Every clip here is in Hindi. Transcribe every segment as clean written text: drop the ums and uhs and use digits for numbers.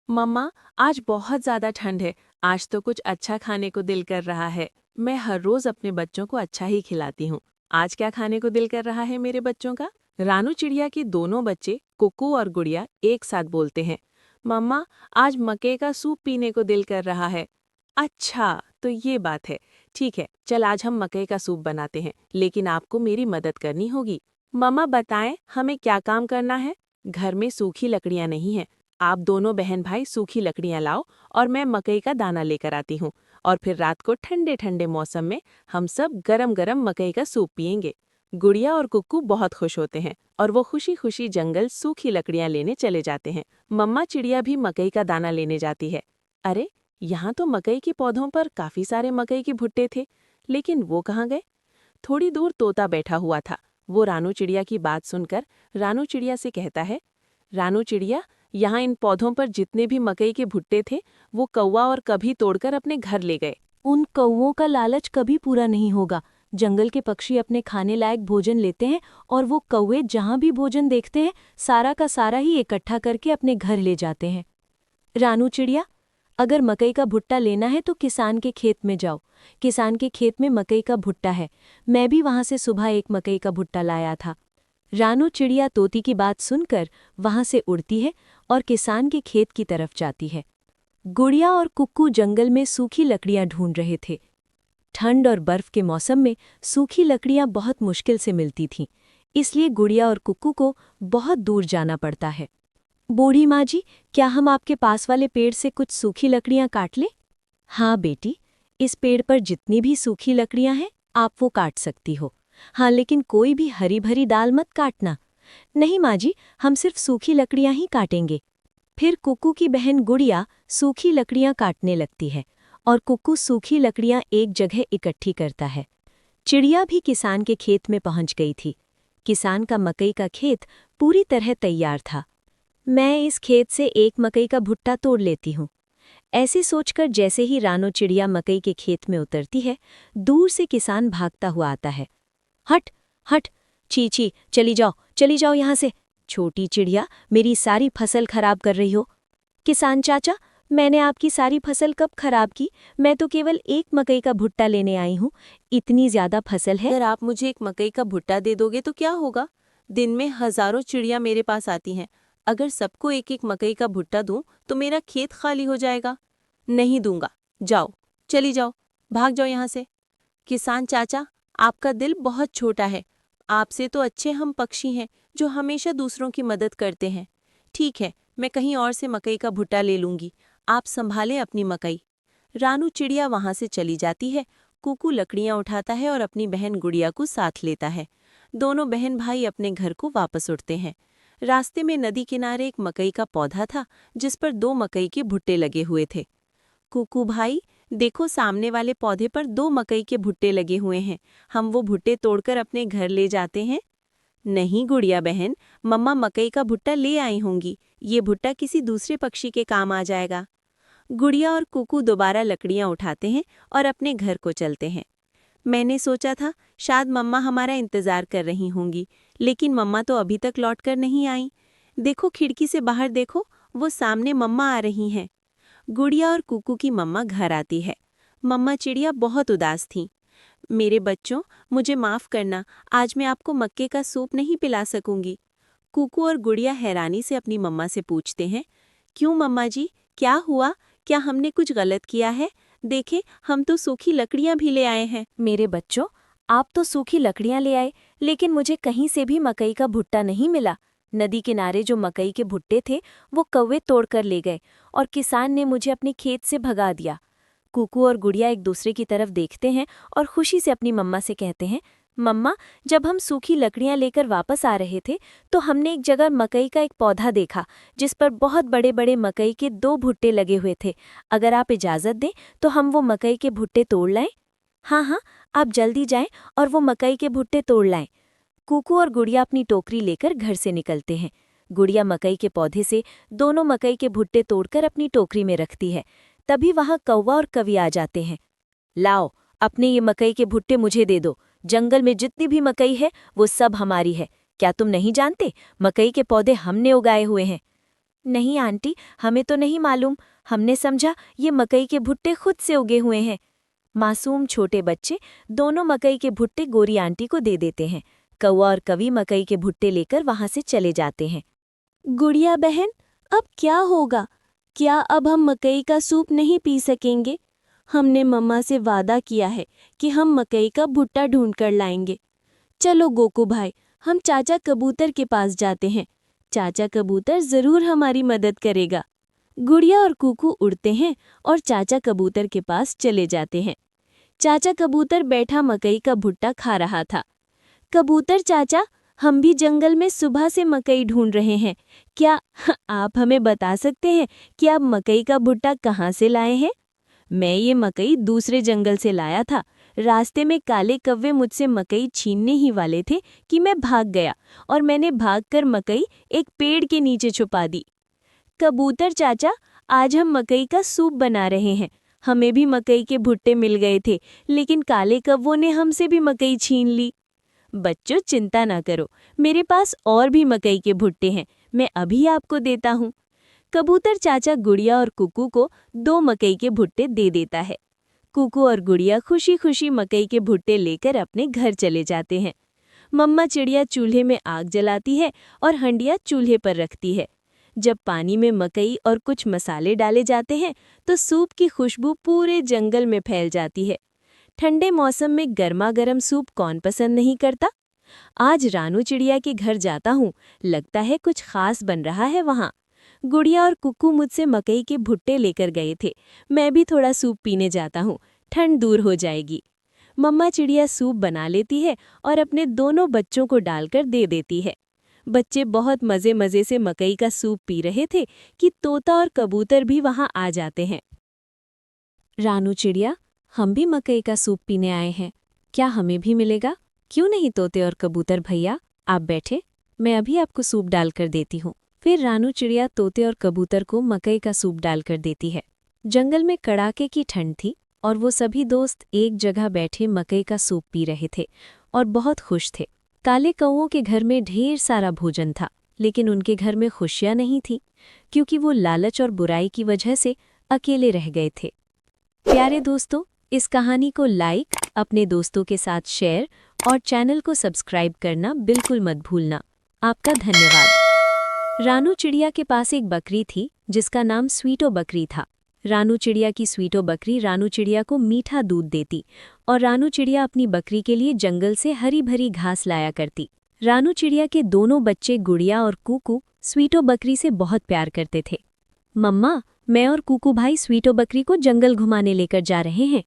मम्मा, आज बहुत ज़्यादा ठंड है। आज तो कुछ अच्छा खाने को दिल कर रहा है। मैं हर रोज़ अपने बच्चों को अच्छा ही खिलाती हूँ। आज क्या खाने को दिल कर रहा है मेरे बच्चों का? रानू चिड़िया के दोनों बच्चे कुकू और गुड़िया एक साथ बोलते हैं। मम्मा, आज मकई का सूप पीने को दिल कर रहा है। अच्छा, तो ये बात है। ठीक है, चल आज हम मकई का सूप बनाते हैं, लेकिन आपको मेरी मदद करनी होगी। मम्मा बताएं, हमें क्या काम करना है? घर में सूखी लकड़ियाँ नहीं हैं। आप दोनों बहन भाई सूखी लकड़ियां लाओ और मैं मकई का दाना लेकर आती हूँ। और फिर रात को ठंडे ठंडे मौसम में हम सब गरम गरम मकई का सूप पियेंगे। गुड़िया और कुक्कू बहुत खुश होते हैं और वो खुशी खुशी जंगल सूखी लकड़ियां लेने चले जाते हैं। मम्मा चिड़िया भी मकई का दाना लेने जाती है। अरे, यहाँ तो मकई के पौधों पर काफी सारे मकई के भुट्टे थे, लेकिन वो कहाँ गए? थोड़ी दूर तोता बैठा हुआ था। वो रानू चिड़िया की बात सुनकर रानू चिड़िया से कहता है, रानू चिड़िया, यहाँ इन पौधों पर जितने भी मकई के भुट्टे थे, वो कौवा और कभी तोड़कर अपने घर ले गए। उन कौवों का लालच कभी पूरा नहीं होगा। जंगल के पक्षी अपने खाने लायक भोजन लेते हैं और वो कौवे जहाँ भी भोजन देखते हैं सारा का सारा ही इकट्ठा करके अपने घर ले जाते हैं। रानू चिड़िया, अगर मकई का भुट्टा लेना है तो किसान के खेत में जाओ। किसान के खेत में मकई का भुट्टा है। मैं भी वहां से सुबह एक मकई का भुट्टा लाया था। रानू चिड़िया तोती की बात सुनकर वहां से उड़ती है और किसान के खेत की तरफ जाती है। गुड़िया और कुक्कू जंगल में सूखी लकड़ियां ढूंढ रहे थे। ठंड और बर्फ के मौसम में सूखी लकड़ियां बहुत मुश्किल से मिलती थीं, इसलिए गुड़िया और कुक्कू को बहुत दूर जाना पड़ता है। बूढ़ी माँ जी, क्या हम आपके पास वाले पेड़ से कुछ सूखी लकड़ियां काट लें? हाँ बेटी, इस पेड़ पर जितनी भी सूखी लकड़ियां हैं आप वो काट सकती हो। हाँ, लेकिन कोई भी हरी भरी दाल मत काटना। नहीं माँ जी, हम सिर्फ सूखी लकड़ियां ही काटेंगे। फिर कुक्कू की बहन गुड़िया सूखी लकड़ियां काटने लगती है और कुक्कू सूखी लकड़ियां एक जगह इकट्ठी करता है। चिड़िया भी किसान के खेत में पहुंच गई थी। किसान का मकई का खेत पूरी तरह तैयार था। मैं इस खेत से एक मकई का भुट्टा तोड़ लेती हूँ। ऐसे सोचकर जैसे ही रानो चिड़िया मकई के खेत में उतरती है, दूर से किसान भागता हुआ आता है। हट, हट, छी छी, चली जाओ यहाँ से। छोटी चिड़िया, मेरी सारी फसल खराब कर रही हो। किसान चाचा, मैंने आपकी सारी फसल कब खराब की? मैं तो केवल एक मकई का भुट्टा लेने आई हूँ। इतनी ज्यादा फसल है। अगर आप मुझे एक मकई का भुट्टा दे दोगे तो क्या होगा? दिन में हजारों चिड़िया मेरे पास आती हैं। अगर सबको एक एक मकई का भुट्टा दूं तो मेरा खेत खाली हो जाएगा। नहीं दूंगा। जाओ, चली जाओ, भाग जाओ यहाँ से। किसान चाचा, आपका दिल बहुत छोटा है। आपसे तो अच्छे हम पक्षी हैं जो हमेशा दूसरों की मदद करते हैं। ठीक है, मैं कहीं और से मकई का भुट्टा ले लूंगी। आप संभालें अपनी मकई। रानू चिड़िया वहां से चली जाती है। कुकू लकड़ियां उठाता है और अपनी बहन गुड़िया को साथ लेता है। दोनों बहन भाई अपने घर को वापस उठते हैं। रास्ते में नदी किनारे एक मकई का पौधा था जिस पर दो मकई के भुट्टे लगे हुए थे। कुकू भाई, देखो सामने वाले पौधे पर दो मकई के भुट्टे लगे हुए हैं। हम वो भुट्टे तोड़कर अपने घर ले जाते हैं। नहीं गुड़िया बहन, मम्मा मकई का भुट्टा ले आई होंगी। ये भुट्टा किसी दूसरे पक्षी के काम आ जाएगा। गुड़िया और कुकू दोबारा लकड़ियां उठाते हैं और अपने घर को चलते हैं। मैंने सोचा था शायद मम्मा हमारा इंतजार कर रही होंगी, लेकिन मम्मा तो अभी तक लौटकर नहीं आई। देखो खिड़की से बाहर देखो, वो सामने मम्मा आ रही हैं। गुड़िया और कुकू की मम्मा घर आती है। मम्मा चिड़िया बहुत उदास थीं। मेरे बच्चों, मुझे माफ करना, आज मैं आपको मक्के का सूप नहीं पिला सकूंगी। कुकू और गुड़िया हैरानी से अपनी मम्मा से पूछते हैं, क्यों मम्मा जी, क्या हुआ? क्या हमने कुछ गलत किया है? देखें, हम तो सूखी लकड़ियां भी ले आए हैं। मेरे बच्चों, आप तो सूखी लकड़ियां ले आए, लेकिन मुझे कहीं से भी मकई का भुट्टा नहीं मिला। नदी किनारे जो मकई के भुट्टे थे वो कौवे तोड़कर ले गए और किसान ने मुझे अपने खेत से भगा दिया। कुकू और गुड़िया एक दूसरे की तरफ देखते हैं और खुशी से अपनी मम्मा से कहते हैं, मम्मा, जब हम सूखी लकड़ियां लेकर वापस आ रहे थे तो हमने एक जगह मकई का एक पौधा देखा जिस पर बहुत बड़े बड़े मकई के दो भुट्टे लगे हुए थे। अगर आप इजाज़त दें तो हम वो मकई के भुट्टे तोड़ लाएं। हाँ हाँ, आप जल्दी जाएं और वो मकई के भुट्टे तोड़ लाएं। कुकू और गुड़िया अपनी टोकरी लेकर घर से निकलते हैं। गुड़िया मकई के पौधे से दोनों मकई के भुट्टे तोड़कर अपनी टोकरी में रखती है। तभी वहां कौवा और कवि आ जाते हैं। लाओ, अपने ये मकई के भुट्टे मुझे दे दो। जंगल में जितनी भी मकई है वो सब हमारी है। क्या तुम नहीं जानते? मकई के पौधे हमने उगाए हुए हैं। नहीं आंटी, हमें तो नहीं मालूम। हमने समझा ये मकई के भुट्टे खुद से उगे हुए हैं। मासूम छोटे बच्चे दोनों मकई के भुट्टे गोरी आंटी को दे देते हैं। कौवा और कवि मकई के भुट्टे लेकर वहां से चले जाते हैं। गुड़िया बहन, अब क्या होगा? क्या अब हम मकई का सूप नहीं पी सकेंगे? हमने मम्मा से वादा किया है कि हम मकई का भुट्टा ढूंढ कर लाएंगे। चलो गोकू भाई, हम चाचा कबूतर के पास जाते हैं। चाचा कबूतर जरूर हमारी मदद करेगा। गुड़िया और कुकू उड़ते हैं और चाचा कबूतर के पास चले जाते हैं। चाचा कबूतर बैठा मकई का भुट्टा खा रहा था। कबूतर चाचा, हम भी जंगल में सुबह से मकई ढूंढ रहे हैं। क्या आप हमें बता सकते हैं कि आप मकई का भुट्टा कहाँ से लाए हैं? मैं ये मकई दूसरे जंगल से लाया था। रास्ते में काले कव्वे मुझसे मकई छीनने ही वाले थे कि मैं भाग गया और मैंने भागकर मकई एक पेड़ के नीचे छुपा दी। कबूतर चाचा, आज हम मकई का सूप बना रहे हैं। हमें भी मकई के भुट्टे मिल गए थे, लेकिन काले कव्वों ने हमसे भी मकई छीन ली। बच्चों चिंता ना करो, मेरे पास और भी मकई के भुट्टे हैं, मैं अभी आपको देता हूँ। कबूतर चाचा गुड़िया और कुकू को 2 मकई के भुट्टे दे देता है। कुकू और गुड़िया खुशी खुशी मकई के भुट्टे लेकर अपने घर चले जाते हैं। मम्मा चिड़िया चूल्हे में आग जलाती है और हंडिया चूल्हे पर रखती है। जब पानी में मकई और कुछ मसाले डाले जाते हैं तो सूप की खुशबू पूरे जंगल में फैल जाती है। ठंडे मौसम में गर्मा गर्म सूप कौन पसंद नहीं करता? आज रानू चिड़िया के घर जाता हूँ, लगता है कुछ खास बन रहा है वहाँ। गुड़िया और कुक्कू मुझसे मकई के भुट्टे लेकर गए थे। मैं भी थोड़ा सूप पीने जाता हूँ, ठंड दूर हो जाएगी। मम्मा चिड़िया सूप बना लेती है और अपने दोनों बच्चों को डालकर दे देती है। बच्चे बहुत मज़े मज़े से मकई का सूप पी रहे थे कि तोता और कबूतर भी वहाँ आ जाते हैं। रानू चिड़िया, हम भी मकई का सूप पीने आए हैं, क्या हमें भी मिलेगा? क्यों नहीं तोते और कबूतर भैया, आप बैठे, मैं अभी आपको सूप डालकर देती हूँ। फिर रानू चिड़िया तोते और कबूतर को मकई का सूप डालकर देती है। जंगल में कड़ाके की ठंड थी और वो सभी दोस्त एक जगह बैठे मकई का सूप पी रहे थे और बहुत खुश थे। काले कौओं के घर में ढेर सारा भोजन था, लेकिन उनके घर में खुशियाँ नहीं थी, क्योंकि वो लालच और बुराई की वजह से अकेले रह गए थे। प्यारे दोस्तों, इस कहानी को लाइक, अपने दोस्तों के साथ शेयर और चैनल को सब्सक्राइब करना बिल्कुल मत भूलना। आपका धन्यवाद। रानू चिड़िया के पास एक बकरी थी जिसका नाम स्वीटो बकरी था। रानू चिड़िया की स्वीटो बकरी रानू चिड़िया को मीठा दूध देती और रानू चिड़िया अपनी बकरी के लिए जंगल से हरी भरी घास लाया करती। रानू चिड़िया के दोनों बच्चे गुड़िया और कुकू स्वीटो बकरी से बहुत प्यार करते थे। मम्मा, मैं और कुकू भाई स्वीटो बकरी को जंगल घुमाने लेकर जा रहे हैं।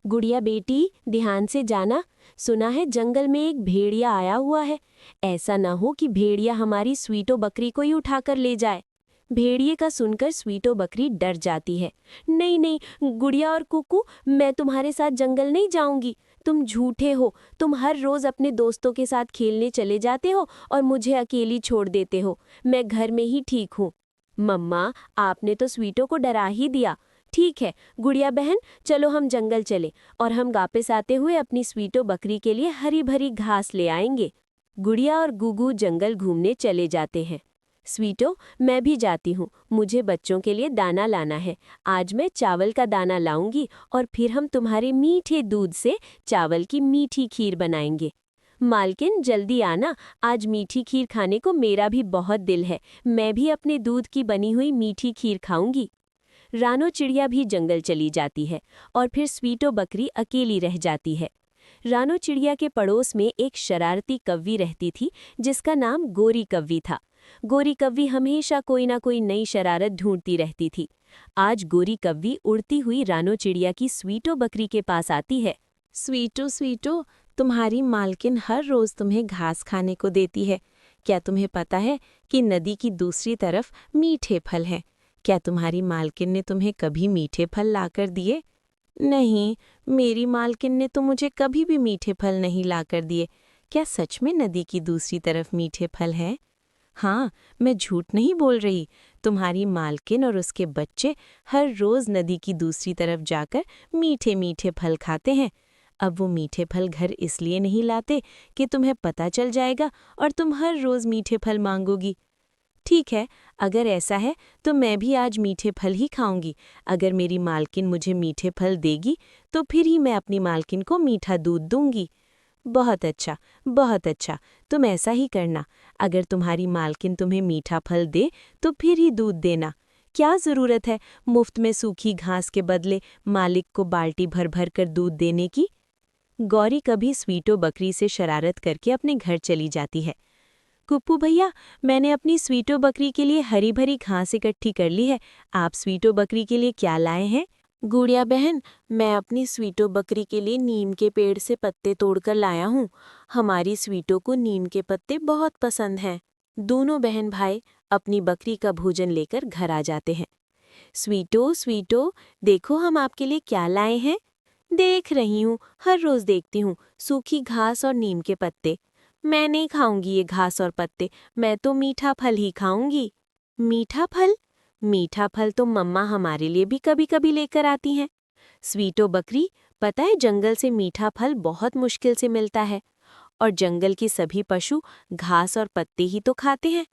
गुड़िया बेटी, ध्यान से जाना, सुना है जंगल में एक भेड़िया आया हुआ है। ऐसा ना हो कि भेड़िया हमारी स्वीटो बकरी को ही उठाकर ले जाए। भेड़िए का सुनकर स्वीटो बकरी डर जाती है। नहीं नहीं गुड़िया और कुकू, मैं तुम्हारे साथ जंगल नहीं जाऊंगी। तुम झूठे हो, तुम हर रोज अपने दोस्तों के साथ खेलने चले जाते हो और मुझे अकेली छोड़ देते हो। मैं घर में ही ठीक हूँ। मम्मा, आपने तो स्वीटो को डरा ही दिया। ठीक है गुड़िया बहन, चलो हम जंगल चले और हम वापस आते हुए अपनी स्वीटो बकरी के लिए हरी भरी घास ले आएंगे। गुड़िया और गुगू जंगल घूमने चले जाते हैं। स्वीटो, मैं भी जाती हूँ, मुझे बच्चों के लिए दाना लाना है। आज मैं चावल का दाना लाऊंगी और फिर हम तुम्हारे मीठे दूध से चावल की मीठी खीर बनाएंगे। मालकिन जल्दी आना, आज मीठी खीर खाने को मेरा भी बहुत दिल है। मैं भी अपने दूध की बनी हुई मीठी खीर खाऊंगी। रानो चिड़िया भी जंगल चली जाती है और फिर स्वीटो बकरी अकेली रह जाती है। रानो चिड़िया के पड़ोस में एक शरारती कव्वी रहती थी जिसका नाम गोरी कव्वी था। गोरी कव्वी हमेशा कोई ना कोई नई शरारत ढूंढती रहती थी। आज गोरी कव्वी उड़ती हुई रानो चिड़िया की स्वीटो बकरी के पास आती है। स्वीटो स्वीटो, तुम्हारी मालकिन हर रोज तुम्हें घास खाने को देती है। क्या तुम्हें पता है कि नदी की दूसरी तरफ मीठे फल हैं? क्या तुम्हारी मालकिन ने तुम्हें कभी मीठे फल लाकर दिए? नहीं, मेरी मालकिन ने तो मुझे कभी भी मीठे फल नहीं लाकर दिए। क्या सच में नदी की दूसरी तरफ मीठे फल हैं? हाँ, मैं झूठ नहीं बोल रही। तुम्हारी मालकिन और उसके बच्चे हर रोज नदी की दूसरी तरफ जाकर मीठे मीठे फल खाते हैं। अब वो मीठे फल घर इसलिए नहीं लाते कि तुम्हें पता चल जाएगा और तुम हर रोज मीठे फल मांगोगी। ठीक है, अगर ऐसा है तो मैं भी आज मीठे फल ही खाऊंगी। अगर मेरी मालकिन मुझे मीठे फल देगी तो फिर ही मैं अपनी मालकिन को मीठा दूध दूंगी। बहुत अच्छा, बहुत अच्छा, तुम ऐसा ही करना। अगर तुम्हारी मालकिन तुम्हें मीठा फल दे तो फिर ही दूध देना। क्या ज़रूरत है मुफ्त में सूखी घास के बदले मालिक को बाल्टी भर भर कर दूध देने की। गौरी कभी स्वीटो बकरी से शरारत करके अपने घर चली जाती है। कुप्पू भैया, मैंने अपनी स्वीटो बकरी के लिए हरी भरी घास इकट्ठी कर ली है। आप स्वीटो बकरी के लिए क्या लाए हैं? गुड़िया बहन, मैं अपनी स्वीटो बकरी के लिए नीम के पेड़ से पत्ते तोड़कर लाया हूँ। हमारी स्वीटो को नीम के पत्ते बहुत पसंद हैं। दोनों बहन भाई अपनी बकरी का भोजन लेकर घर आ जाते हैं। स्वीटो, स्वीटो, देखो हम आपके लिए क्या लाए हैं। देख रही हूँ, हर रोज देखती हूँ, सूखी घास और नीम के पत्ते। मैं नहीं खाऊंगी ये घास और पत्ते, मैं तो मीठा फल ही खाऊंगी। मीठा फल? मीठा फल तो मम्मा हमारे लिए भी कभी कभी लेकर आती हैं। स्वीटो बकरी, पता है जंगल से मीठा फल बहुत मुश्किल से मिलता है और जंगल के सभी पशु घास और पत्ते ही तो खाते हैं।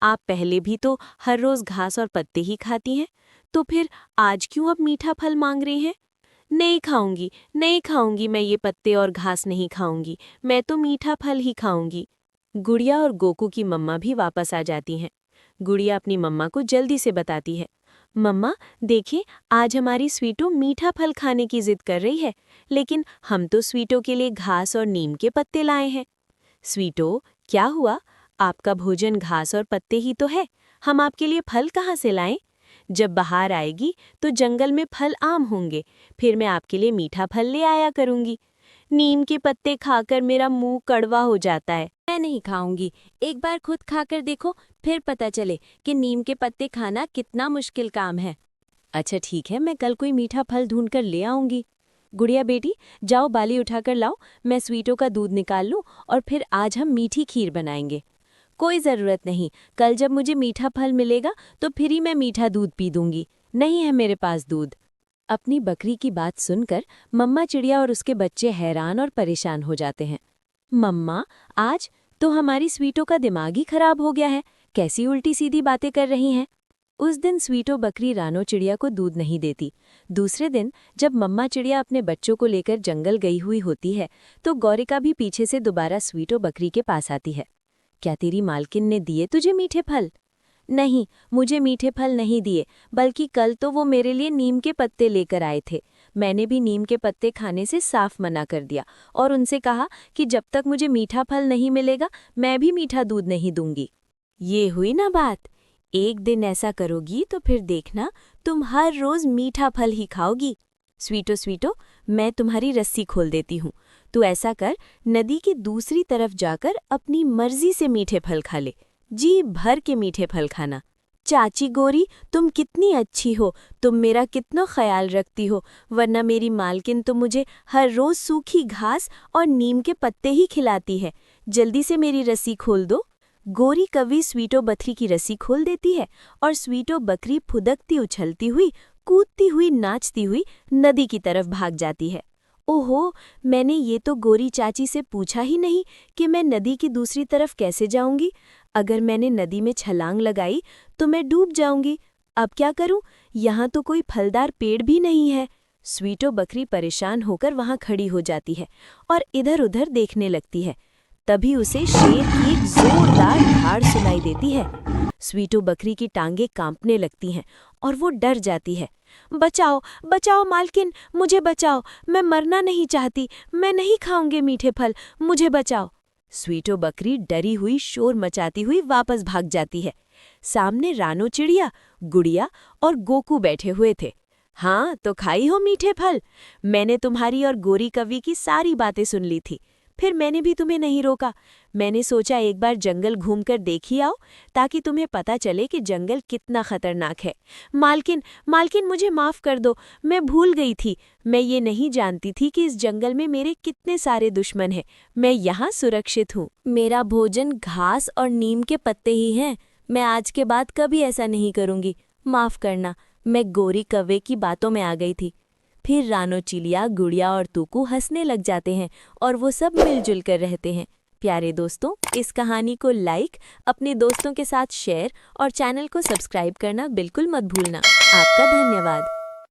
आप पहले भी तो हर रोज घास और पत्ते ही खाती हैं, तो फिर आज क्यों अब मीठा फल मांग रही हैं? नहीं खाऊंगी, नहीं खाऊंगी, मैं ये पत्ते और घास नहीं खाऊंगी, मैं तो मीठा फल ही खाऊंगी। गुड़िया और गोकू की मम्मा भी वापस आ जाती हैं। गुड़िया अपनी मम्मा को जल्दी से बताती है, मम्मा देखिए, आज हमारी स्वीटो मीठा फल खाने की जिद कर रही है, लेकिन हम तो स्वीटो के लिए घास और नीम के पत्ते लाए हैं। स्वीटो, क्या हुआ? आपका भोजन घास और पत्ते ही तो है, हम आपके लिए फल कहाँ से लाएं? जब बहार आएगी तो जंगल में फल आम होंगे, फिर मैं आपके लिए मीठा फल ले आया करूंगी। नीम के पत्ते खाकर मेरा मुंह कड़वा हो जाता है। मैं नहीं खाऊंगी, एक बार खुद खाकर देखो, फिर पता चले कि नीम के पत्ते खाना कितना मुश्किल काम है। अच्छा ठीक है, मैं कल कोई मीठा फल ढूंढ कर ले आऊंगी। गुड़िया बेटी, जाओ बाली उठाकर लाओ, मैं स्वीटो का दूध निकाल लूं और फिर आज हम मीठी खीर बनाएंगे। कोई ज़रूरत नहीं, कल जब मुझे मीठा फल मिलेगा तो फिर ही मैं मीठा दूध पी दूंगी, नहीं है मेरे पास दूध। अपनी बकरी की बात सुनकर मम्मा चिड़िया और उसके बच्चे हैरान और परेशान हो जाते हैं। मम्मा, आज तो हमारी स्वीटो का दिमाग ही खराब हो गया है, कैसी उल्टी सीधी बातें कर रही हैं। उस दिन स्वीटो बकरी रानो चिड़िया को दूध नहीं देती। दूसरे दिन जब मम्मा चिड़िया अपने बच्चों को लेकर जंगल गई हुई होती है तो गौरिका भी पीछे से दोबारा स्वीटो बकरी के पास आती है। क्या तेरी मालकिन ने दिए तुझे मीठे फल? नहीं, मुझे मीठे फल नहीं दिए, बल्कि कल तो वो मेरे लिए नीम के पत्ते लेकर आए थे। मैंने भी नीम के पत्ते खाने से साफ मना कर दिया और उनसे कहा कि जब तक मुझे मीठा फल नहीं मिलेगा मैं भी मीठा दूध नहीं दूंगी। ये हुई ना बात, एक दिन ऐसा करोगी तो फिर देखना तुम हर रोज मीठा फल ही खाओगी। स्वीटो स्वीटो, मैं तुम्हारी रस्सी खोल देती हूँ, तू ऐसा कर, नदी की दूसरी तरफ जाकर अपनी मर्जी से मीठे फल खा ले, जी भर के मीठे फल खाना। चाची गोरी, तुम कितनी अच्छी हो, तुम मेरा कितना ख्याल रखती हो, वरना मेरी मालकिन तो मुझे हर रोज सूखी घास और नीम के पत्ते ही खिलाती है। जल्दी से मेरी रस्सी खोल दो। गोरी कवि स्वीटो बकरी की रस्सी खोल देती है और स्वीटो बकरी फुदकती उछलती हुई, कूदती हुई, नाचती हुई नदी की तरफ भाग जाती है। ओहो, मैंने ये तो गोरी चाची से पूछा ही नहीं कि मैं नदी की दूसरी तरफ कैसे जाऊंगी। अगर मैंने नदी में छलांग लगाई तो मैं डूब जाऊंगी। अब क्या करूं? यहाँ तो कोई फलदार पेड़ भी नहीं है। स्वीटो बकरी परेशान होकर वहां खड़ी हो जाती है और इधर-उधर देखने लगती है। तभी उसे शेर की एक जोरदार दहाड़ सुनाई देती है। स्वीटो बकरी की टांगें कांपने लगती हैं और वो डर जाती है। बचाओ, बचाओ मालकिन, मुझे बचाओ, मैं मरना नहीं चाहती, मैं नहीं खाऊंगी मीठे फल, मुझे बचाओ। स्वीटो बकरी डरी हुई शोर मचाती हुई वापस भाग जाती है। सामने रानो चिड़िया, गुड़िया और गोकू बैठे हुए थे। हाँ, तो खाई हो मीठे फल? मैंने तुम्हारी और गोरी कवि की सारी बातें सुन ली थी, फिर मैंने भी तुम्हें नहीं रोका। मैंने सोचा एक बार जंगल घूमकर देख ही आओ, ताकि तुम्हें पता चले कि जंगल कितना खतरनाक है। मालकिन, मालकिन, मुझे माफ़ कर दो, मैं भूल गई थी। मैं ये नहीं जानती थी कि इस जंगल में मेरे कितने सारे दुश्मन हैं। मैं यहाँ सुरक्षित हूँ। मेरा भोजन घास और नीम के पत्ते ही हैं। मैं आज के बाद कभी ऐसा नहीं करूँगी, माफ़ करना। मैं गोरी कव्वे की बातों में आ गई थी। फिर रानो चिड़िया, गुड़िया और तूकू हंसने लग जाते हैं और वो सब मिलजुल कर रहते हैं। प्यारे दोस्तों, इस कहानी को लाइक, अपने दोस्तों के साथ शेयर और चैनल को सब्सक्राइब करना बिल्कुल मत भूलना। आपका धन्यवाद।